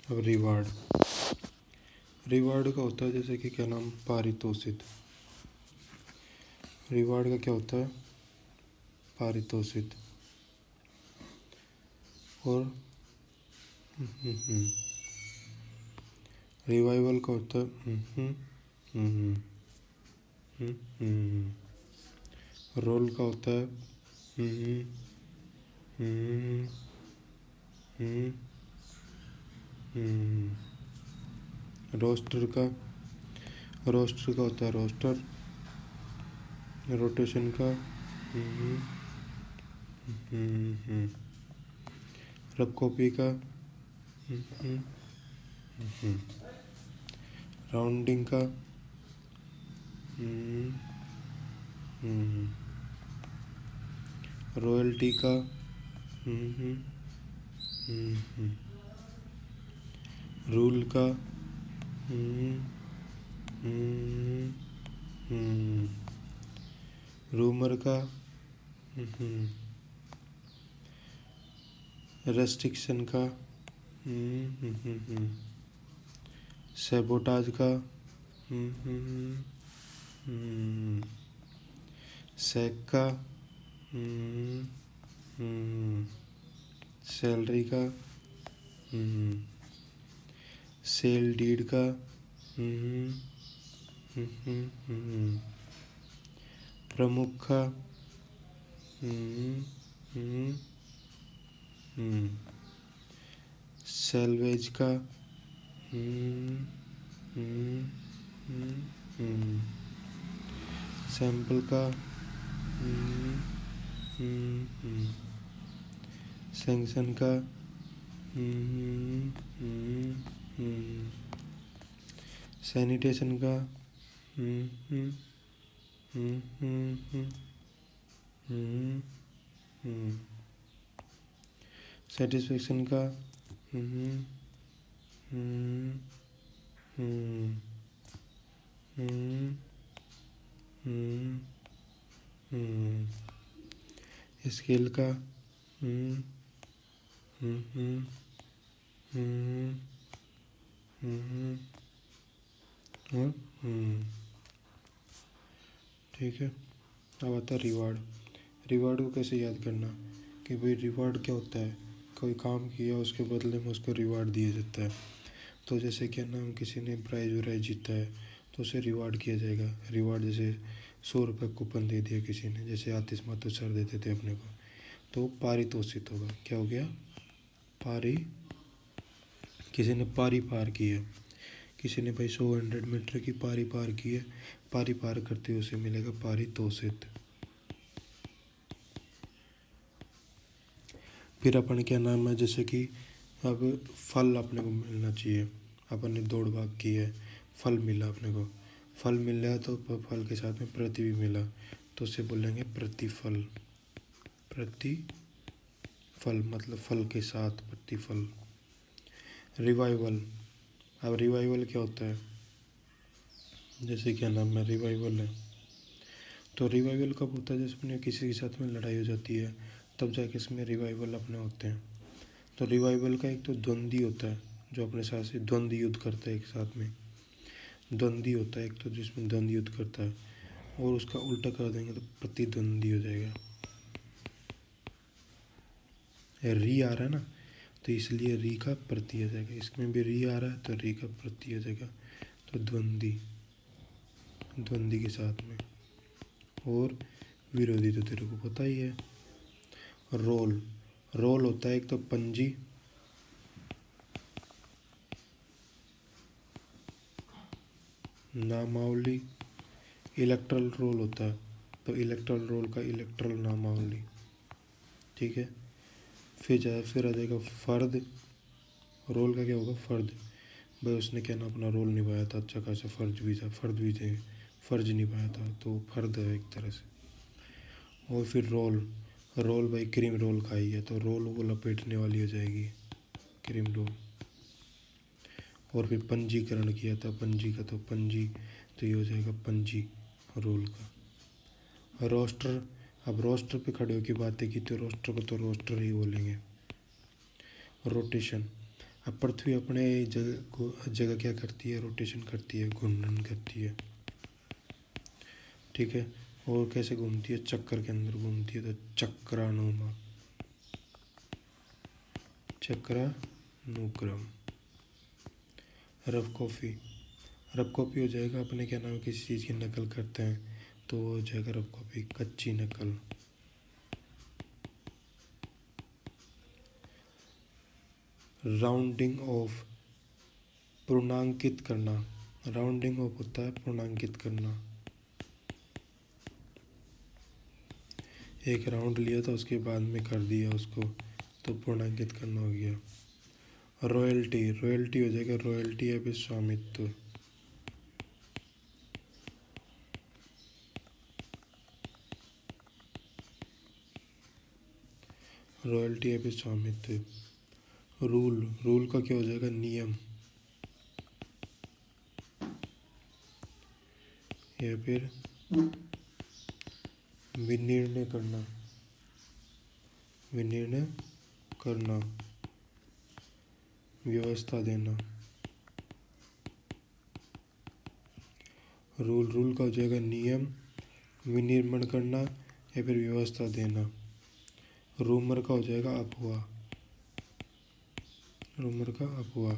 अब reward. Reward का होता है जैसे कि क्या नाम, पारितोषित। रिवार्ड का क्या होता है, पारितोषित। और रिवाइवल का होता है रोल का होता है रोस्टर का होता है रोस्टर। रोटेशन का रब कॉपी का राउंडिंग का रॉयल्टी का रूल का रूमर का रेस्ट्रिक्शन का सैबोटाज का सैक का सैलरी का सेल डीड का प्रमुख का सैलवेज का सैंपल का सैंक्शन का सैनिटेशन का सेटिस्फेक्शन का स्केल का ठीक है। अब आता है रिवार्ड। रिवार्ड को कैसे याद करना कि भाई रिवार्ड क्या होता है, कोई काम किया उसके बदले में उसको रिवार्ड दिया जाता है। तो जैसे क्या नाम, किसी ने प्राइज वराइज जीता है तो उसे रिवार्ड किया जाएगा। रिवार्ड जैसे 100 रुपये कूपन दे दिया किसी ने, जैसे आतिश मातु सर देते थे अपने को, तो पारितोषित होगा। क्या हो गया, पारी। किसी ने पारी पार की है, किसी ने भाई 100 मीटर की पारी पार की है, पारी पार करते हुए उसे मिलेगा पारितोषित। फिर अपन क्या नाम है, जैसे कि अब फल अपने को मिलना चाहिए, अपन ने दौड़ भाग की है, फल मिला अपने को, फल मिल रहा है तो फल के साथ में प्रति भी मिला तो उसे बोलेंगे प्रतिफल। प्रतिफल मतलब फल के साथ प्रतिफल। रिवाइवल। अब रिवाइवल क्या होता है, जैसे क्या नाम है, रिवाइवल है तो रिवाइवल कब होता है, जैसे अपने किसी के साथ में लड़ाई हो जाती है तब जाके इसमें रिवाइवल अपने होते हैं। तो रिवाइवल का एक तो द्वंद्वी होता है, जो अपने साथ से द्वंद्व युद्ध करता है, एक साथ में द्वंद्वी होता है एक तो, जिसमें द्वंद्व युद्ध करता है, और उसका उल्टा कर देंगे तो प्रतिद्वंदी हो जाएगा। री आ रहा है ना, तो इसलिए री का प्रति आ जाएगा, इसमें भी री आ रहा है तो री का प्रति आ जाएगा। तो द्वंद्वी के साथ में, और विरोधी तो तेरे को पता ही है। रोल होता है एक तो पंजी, नामावली। इलेक्ट्रल रोल होता है तो इलेक्ट्रल रोल का इलेक्ट्रल नामावली, ठीक है। फिर आ जाएगा फर्द। रोल का क्या होगा, फर्द। भाई उसने क्या ना अपना रोल निभाया था, अच्छा खासा फर्ज भी था, फर्ज निभाया था तो फर्द है एक तरह से। और फिर रोल भाई क्रीम रोल खाई है तो रोल वो लपेटने वाली हो जाएगी, क्रीम रोल। और फिर पंजीकरण किया था पंजी का, तो पंजी तो ये हो जाएगा पंजी रोल का। रोस्टर। अब रोस्टर पे खड़े होकर बातें की तो रोस्टर को तो रोस्टर ही बोलेंगे। रोटेशन। अब पृथ्वी अपने जगह क्या करती है, रोटेशन करती है, घूर्णन करती है, ठीक है। और कैसे घूमती है, चक्कर के अंदर घूमती है, तो चक्रानुमा, चक्रानुक्रम। रफ कॉपी, रफ कॉपी हो जाएगा अपने क्या नाम, किसी चीज़ की नकल करते हैं तो वो हो जाएगा रफ कॉपी, कच्ची नकल। राउंडिंग ऑफ, पूर्णांकित करना, राउंडिंग ऑफ होता है पूर्णांकित करना। एक राउंड लिया था उसके बाद में कर दिया उसको, तो पूर्णांकित करना हो गया। रॉयल्टी, रॉयल्टी हो जाएगा रॉयल्टी या फिर स्वामित्व, रॉयल्टी या फिर स्वामित्व। रूल, रूल का क्या हो जाएगा, नियम या फिर विनिर्णय करना, विनिर्णय करना, व्यवस्था देना। रूल, रूल का हो जाएगा नियम, विनिर्माण करना या फिर व्यवस्था देना। रूमर का हो जाएगा अफवाह, रूमर का अफवाह।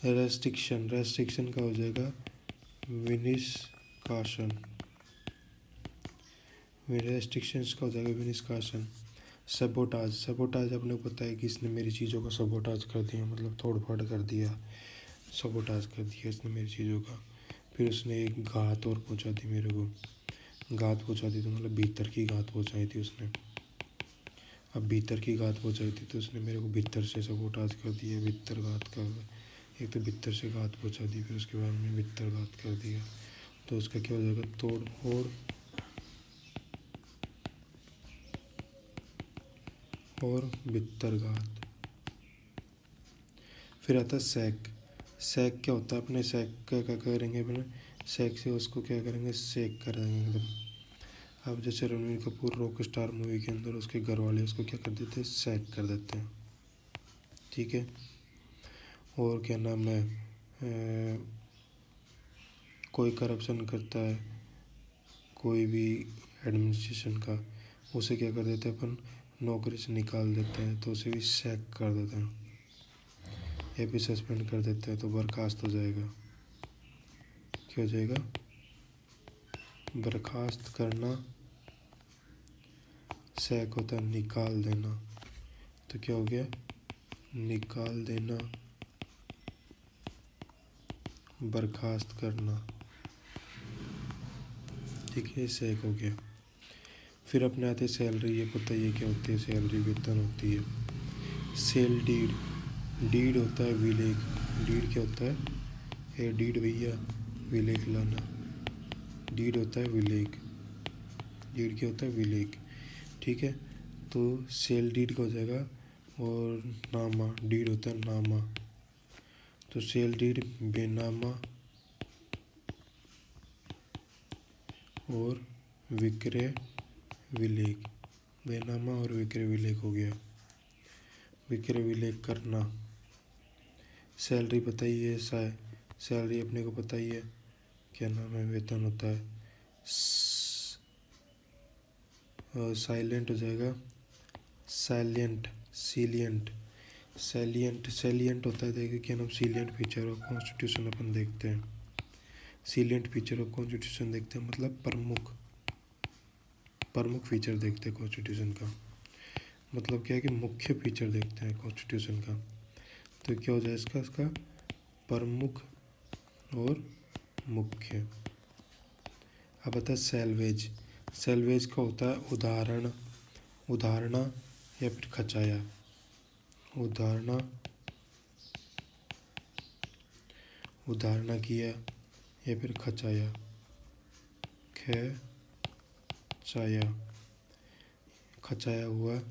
रेस्ट्रिक्शन, रेस्ट्रिक्शन का हो जाएगा विनिष्कासन, रेस्ट्रिक्शंस का हो जाएगा विनिष्कासन। सबोटाज, सबोटाज अपने को पता है कि इसने मेरी चीज़ों का सबोटाज कर दिया, मतलब तोड़ फोड़ कर दिया, सबोटाज कर दिया इसने मेरी चीज़ों का। फिर उसने एक घात और पहुंचा दी मेरे को, घात पहुंचा दी तो मतलब भीतर की घात पहुंचाई थी उसने। अब भीतर की घात पहुंचाई थी तो उसने मेरे को भीतर से सबोटाज कर दिया, भीतर घात कर, एक तो भीतर से घात पहुंचा दी, फिर उसके बाद में भीतर घात कर दिया, तो उसका क्या हो जाएगा, तोड़ और भीतर घात। फिर आता है सैक, सैक क्या होता है, अपने सैक का क्या करेंगे अपने, सैक से उसको क्या करेंगे, सेक कर देंगे एकदम। अब जैसे Ranveer Kapoor rock star movie के अंदर उसके घर वाले उसको क्या कर देते हैं, सैक कर देते हैं, ठीक है। और क्या नाम है, कोई करप्शन करता है कोई भी एडमिनिस्ट्रेशन का, उसे क्या कर देते हैं अपन, नौकरी से निकाल देते हैं, तो उसे भी सैक कर देते हैं या भी सस्पेंड कर देते हैं, तो बर्खास्त हो जाएगा। क्या हो जाएगा, बर्खास्त करना। सैक होता है निकाल देना, तो क्या हो गया, निकाल देना, बर्खास्त करना, ठीक है, सैक हो गया। फिर अपने आते सैलरी, ये पता ये क्या होती है, सैलरी वेतन होती है। सेल डीड, डीड होता है विलेख, डीड क्या होता है, ये डीड भैया, विलेख लाना, डीड होता है विलेख, डीड क्या होता है, विलेख, ठीक है। तो सेल डीड का हो जाएगा, और नामा, डीड होता है नामा, तो सेल डीड बेनामा और विक्रय विलेख, बेनामा और विक्रय विलेख हो गया। विक्रय विलेख करना। सैलरी पता ही है, सैलरी अपने को पता ही है, क्या नाम है, वेतन होता है। साइलेंट हो जाएगा सैलिएंट, सीलिएंट, सैलिएंट, सैलिएंट होता है, देखिए क्या नाम, सीलिएंट फीचर ऑफ कॉन्स्टिट्यूशन अपन देखते हैं, सीलिएंट फीचर ऑफ कॉन्स्टिट्यूशन देखते हैं, मतलब प्रमुख, प्रमुख फीचर देखते हैं कॉन्स्टिट्यूशन का, मतलब क्या है कि मुख्य फीचर देखते हैं कॉन्स्टिट्यूशन का, तो क्या हो जाए इसका, इसका प्रमुख और मुख्य। अब आता है सैलवेज, सैलवेज का होता है उदाहरण, उदाहरणा या फिर खचाया, उदाहरणा, उदाहरणा किया या फिर खचाया, खचाया, खचाया हुआ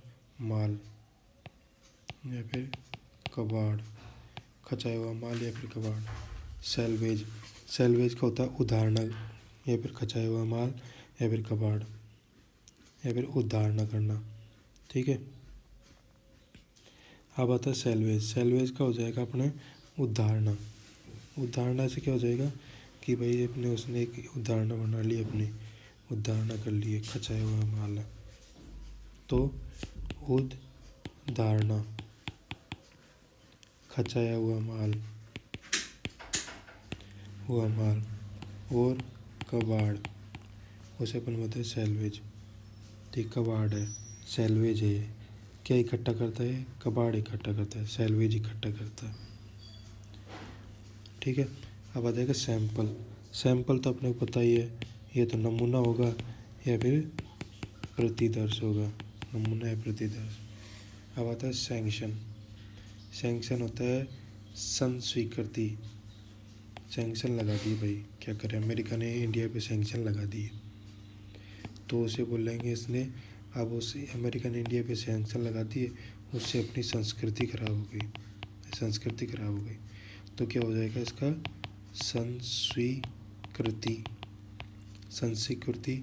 माल या फिर कबाड़, खचाया हुआ माल या फिर कबाड़। सैलवेज, सैलवेज का होता है उदाहरणा या फिर खचाया हुआ माल या फिर कबाड़ या फिर उदाहरणा करना, ठीक है। अब आता है सैलवेज। सैलवेज का हो जाएगा अपने उदाहरणा। उदाहरणा से क्या हो जाएगा कि भाई अपने उसने एक उदाहरणा बना ली, अपनी उदाहरणा कर लिए, खचाया हुआ माल है तो उदाहरणा, खचाया हुआ माल, और कबाड़, उसे अपन बोलते हैं सैलवेज। ठीक, कबाड़ है, सैलवेज है, ये क्या इकट्ठा करता है? कबाड़ इकट्ठा करता है, सैलवेज इकट्ठा करता है। ठीक है, अब आ जाएगा सैंपल। सैंपल तो अपने को पता ही है, ये तो नमूना होगा या फिर प्रतिदर्श होगा, नमूना या प्रतिदर्श। अब आता है सैंक्शन। सैंक्शन होता है संस्वीकृति। सैंक्शन लगा दी भाई, क्या करें, अमेरिका ने इंडिया पे सैंक्शन लगा दिए तो उसे बोलेंगे इसने, अब उसे अमेरिका ने इंडिया पे सैंक्शन लगा दिए, उससे अपनी संस्कृति खराब हो गई, संस्कृति खराब हो गई। तो क्या हो जाएगा इसका? संस्वीकृति, संस्वीकृति।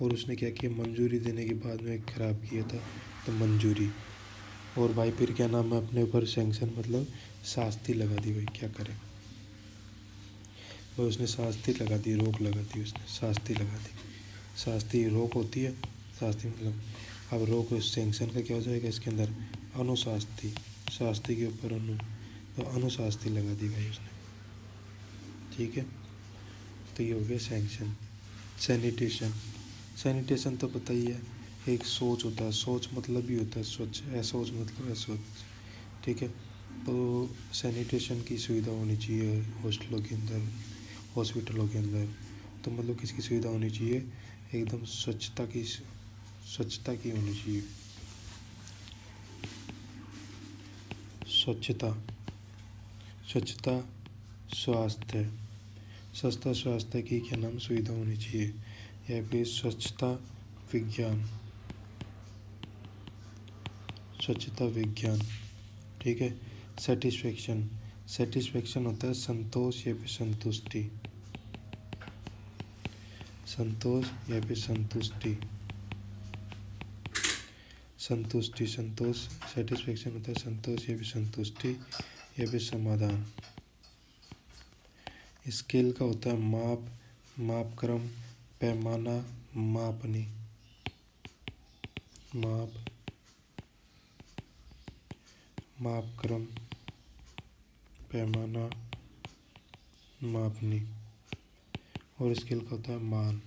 और उसने क्या किया, मंजूरी देने के बाद में खराब किया था तो मंजूरी। और भाई फिर क्या नाम है, अपने ऊपर सैंक्शन मतलब शास्ति लगा दी भाई, क्या करें भाई, उसने शास्ति लगा दी, रोक लगा दी, उसने शास्ति लगा दी। शास्ति रोक होती है, शास्ति मतलब, अब रोक सैंक्शन का क्या हो जाएगा इसके अंदर? अनुशास्ति, शास्ति के ऊपर अनु, तो अनुशास्ति लगा दी भाई उसने। ठीक है, तो ये हो गया सैंक्शन। सैनिटेशन। सैनिटेशन तो पता ही है, एक सोच होता है, सोच मतलब ही होता है स्वच्छ, असोच मतलब अस्वच्छ। ठीक है, तो सैनिटेशन की सुविधा होनी चाहिए हॉस्टलों के अंदर, हॉस्पिटलों के अंदर। तो मतलब किसकी सुविधा होनी चाहिए? एकदम स्वच्छता की, स्वच्छता की होनी चाहिए। स्वच्छता, स्वच्छता, स्वास्थ्य, स्वच्छता स्वास्थ्य की क्या नाम सुविधा होनी चाहिए, या फिर स्वच्छता विज्ञान, स्वच्छता विज्ञान। ठीक है, सेटिस्फेक्शन। सेटिस्फेक्शन होता है संतोष या फिर संतुष्टि, संतोष या फिर संतुष्टि, संतुष्टि, संतोष। सेटिस्फेक्शन होता है संतोष या फिर संतुष्टि या फिर समाधान। स्केल का होता है माप, मापक्रम, पैमाना, मापनी, माप, मापक्रम, पैमाना, मापनी। और स्केल का होता है मान।